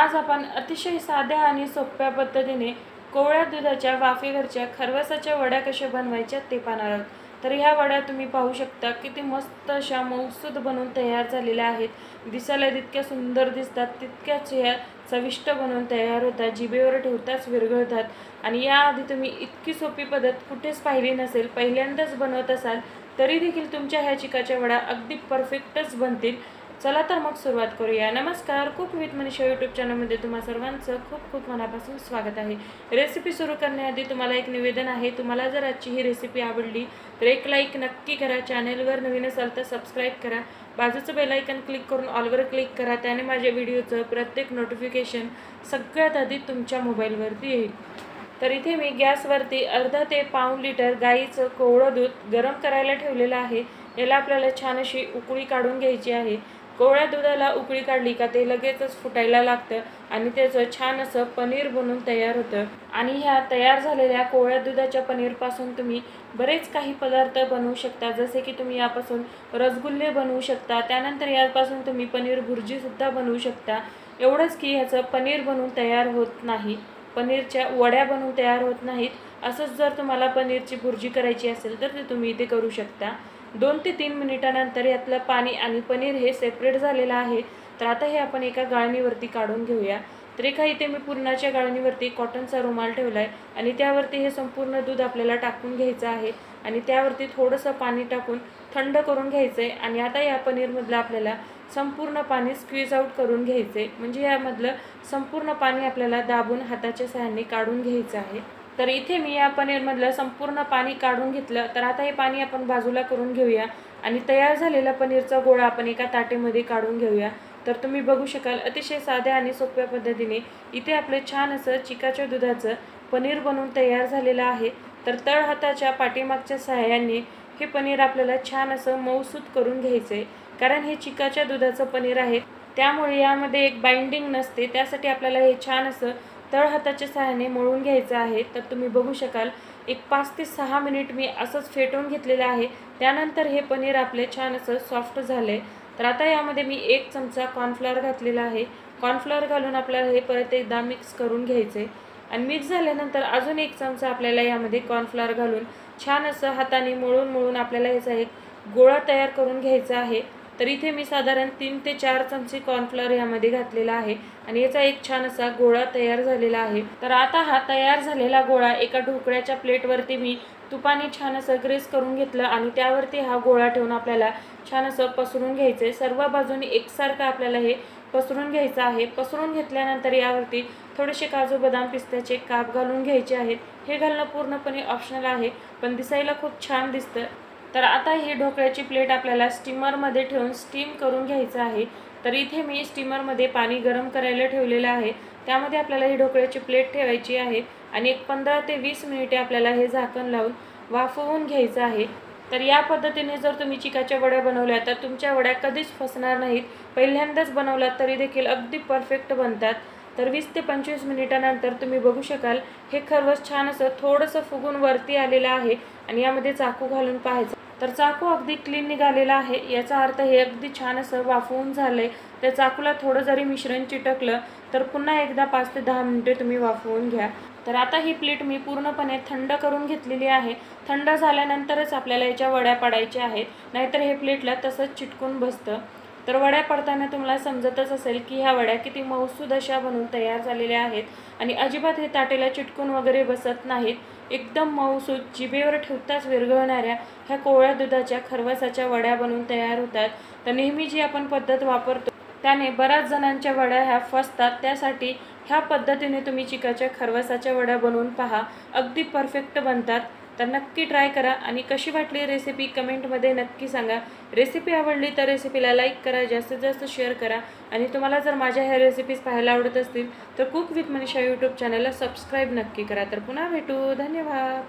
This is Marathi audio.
आज आपण अतिशय साध्या आणि सोप्या पद्धतीने कोवळ्या दुधाच्या वाफेवरच्या खरवसाच्या वड्या कशा बनवायच्या ते पाहणार आहोत। तर ह्या वड्या तुम्ही पाहू शकता किती मस्त अशा मऊसूद बनवून तयार झालेल्या आहेत। दिसायला जितक्या सुंदर दिसतात तितक्याच ह्या चविष्ट बनवून तयार होतात, जिभेवर ठेवताच विरघळतात। आणि याआधी तुम्ही इतकी सोपी पद्धत कुठेच पाहिली नसेल, पहिल्यांदाच बनवत असाल तरी देखील तुमच्या ह्या चिकाच्या वड्या अगदी परफेक्टच बनतील। चला तर मग सुरुवात करूया। नमस्कार, कुक विथ मनीषा यूट्यूब चॅनलमध्ये तुम्हा सर्वांचं खूप खूप मनापासून स्वागत आहे। रेसिपी सुरू करण्याआधी तुम्हाला एक निवेदन आहे, तुम्हाला जर आजची ही रेसिपी आवडली तर एक लाईक नक्की करा। चॅनलवर नवीन असाल तर सबस्क्राईब करा, बाजूचं बेल आयकॉन क्लिक करून ऑलवर क्लिक करा, त्याने माझ्या व्हिडिओचं प्रत्येक नोटिफिकेशन सगळ्यात आधी तुमच्या मोबाईलवरती येईल। तर इथे मी गॅसवरती अर्धा ते पाऊण लिटर गाईचं कोवळं दूध गरम करायला ठेवलेलं आहे। याला आपल्याला छान अशी उकळी काढून घ्यायची आहे। कोवळ्या दुधाला उकळी काढली का ते लगेचच फुटायला लागतं आणि त्याचं छान असं पनीर बनून तयार होतं। आणि ह्या तयार झालेल्या कोवळ्या दुधाच्या पनीरपासून तुम्ही बरेच काही पदार्थ बनवू शकता, जसे की तुम्ही यापासून रसगुल्ले बनवू शकता, त्यानंतर यापासून तुम्ही पनीर भुर्जीसुद्धा बनवू शकता। एवढंच की ह्याचं पनीर बनवून तयार होत नाही, पनीरच्या वड्या बनवून तयार होत नाहीत। असंच जर तुम्हाला पनीरची भुर्जी करायची असेल तर ते तुम्ही इथे करू शकता। 2 ते 3 मिनिटानंतर यातलं पाणी आणि पनीर हे सेपरेट झालेलं आहे। तर आता हे आपण एका गाळणीवरती काढून घेऊया। तर एका इथे मी पुरणाच्या गाळणीवरती कॉटनचा रुमाल ठेवला आहे आणि त्यावरती हे संपूर्ण दूध आपल्याला टाकून घ्यायचं आहे आणि त्यावरती थोडंसं पाणी टाकून थंड करून घ्यायचं आहे। आणि आता या पनीरमधलं आपल्याला संपूर्ण पाणी स्क्वीज आउट करून घ्यायचं आहे, म्हणजे यामधलं संपूर्ण पाणी आपल्याला दाबून हाताच्या सहाय्याने काढून घ्यायचं आहे। तर इथे मी या पनीरमधलं संपूर्ण पाणी काढून घेतलं। तर आता हे पाणी आपण बाजूला करून घेऊया आणि तयार झालेला पनीरचा गोळा आपण एका ताटेमध्ये काढून घेऊया। तर तुम्ही बघू शकाल अतिशय साध्या आणि सोप्या पद्धतीने इथे आपले छान असं चिकाच्या दुधाचं पनीर बनवून तयार झालेलं आहे। तर तळहाताच्या पाठीमागच्या सहाय्याने हे पनीर आपल्याला छान असं मऊसूद करून घ्यायचं आहे, कारण हे चिकाच्या दुधाचं पनीर आहे त्यामुळे यामध्ये एक बाइंडिंग नसते, त्यासाठी आपल्याला हे छान असं तळहाताच्या सहाय्याने मळून घ्यायचं आहे। तर तुम्ही बघू शकाल एक 5 ते 6 मिनिट मी असंच फेटून घेतलेलं आहे, त्यानंतर हे पनीर आपले छान असं सॉफ्ट झाले। तर आता यामध्ये मी 1 चमचा कॉर्नफ्लॉवर घातलेला आहे। कॉर्नफ्लॉवर घालून आपल्याला हे परत एकदा मिक्स करून घ्यायचं आहे आणि मिक्स झाल्यानंतर अजून 1 चमचा आपल्याला यामध्ये कॉर्नफ्लॉवर घालून छान असं हाताने मळून आपल्याला याचा एक गोळा तयार करून घ्यायचा आहे। तर इथे मी साधारण 3 ते 4 चमचे कॉर्नफ्लॉवर यामध्ये घातलेला आहे आणि याचा एक छान असा गोळा तयार झालेला आहे। तर आता हा तयार झालेला गोळा एका ढोकळ्याच्या प्लेटवरती मी तुपाने छान असं ग्रेस करून घेतलं आणि त्यावरती हा गोळा ठेवून आपल्याला छान असं पसरून घ्यायचं आहे। सर्व बाजूने एकसारखं आपल्याला हे पसरून घ्यायचं आहे। पसरून घेतल्यानंतर यावरती थोडेसे काजू बदाम पिस्त्याचे काप घालून घ्यायचे आहेत। हे घालणं पूर्णपणे ऑप्शनल आहे, पण दिसायला खूप छान दिसतं। तर आता ही ढोकळ्याची प्लेट आपल्याला स्टीमरमध्ये ठेवून स्टीम करून घ्यायचं आहे। तर इथे मी स्टीमरमध्ये पाणी गरम करायला ठेवलेलं आहे, त्यामध्ये आपल्याला ही ढोकळ्याची प्लेट ठेवायची आहे आणि एक 15 ते 20 मिनिटे आपल्याला हे झाकण लावून वाफवून घ्यायचं आहे। तर या पद्धतीने जर तुम्ही चिकाच्या वड्या बनवल्या तर तुमच्या वड्या कधीच फसणार नाहीत, पहिल्यांदाच बनवलात तरी देखील अगदी परफेक्ट बनतात। तर 20 ते 25 मिनिटानंतर तुम्ही बघू शकाल हे खरवस छान असं थोडंसं फुगून वरती आलेलं आहे आणि यामध्ये चाकू घालून पाहायचं। तर चाकू अगदी क्लीन निघालेला आहे, याचा अर्थ हे अगदी छान असं वाफवून झालंय। त्या चाकूला थोडं जरी मिश्रण चिटकलं तर पुन्हा एकदा 5 ते 10 मिनिटे तुम्ही वाफवून घ्या। तर आता ही प्लेट मी पूर्णपणे थंड करून घेतलेली आहे। थंड झाल्यानंतरच आपल्याला याच्या वड्या पाडायच्या आहेत, नाहीतर हे प्लेटला तसंच चिटकून बसतं। तर वड्या पडताना तुम्हाला समजतच असेल की ह्या वड्या किती मऊसूद अशा बनवून तयार झालेल्या आहेत आणि अजिबात हे ताटेला चिटकून वगैरे बसत नाहीत। एकदम मऊसूद जिभेवर ठेवताच विरघळणाऱ्या ह्या कोवळ्या दुधाच्या खरवसाच्या वड्या बनवून तयार होतात। तर नेहमी जी आपण पद्धत वापरतो त्याने बऱ्याच जणांच्या वड्या ह्या फसतात, त्यासाठी ह्या पद्धतीने तुम्ही चिकाच्या खरवसाच्या वड्या बनवून पहा, अगदी परफेक्ट बनतात। तर नक्की ट्राय करा आणि कशी वाटली रेसिपी कमेंटमध्ये नक्की सांगा। रेसिपी आवडली तर रेसिपीला लाईक करा, जास्तीत जास्त शेअर करा आणि तुम्हाला जर माझ्या ह्या रेसिपीज पाहायला आवडत असतील तर कुक विथ मनीषा यूट्यूब चॅनलला सबस्क्राईब नक्की करा। तर पुन्हा भेटू, धन्यवाद।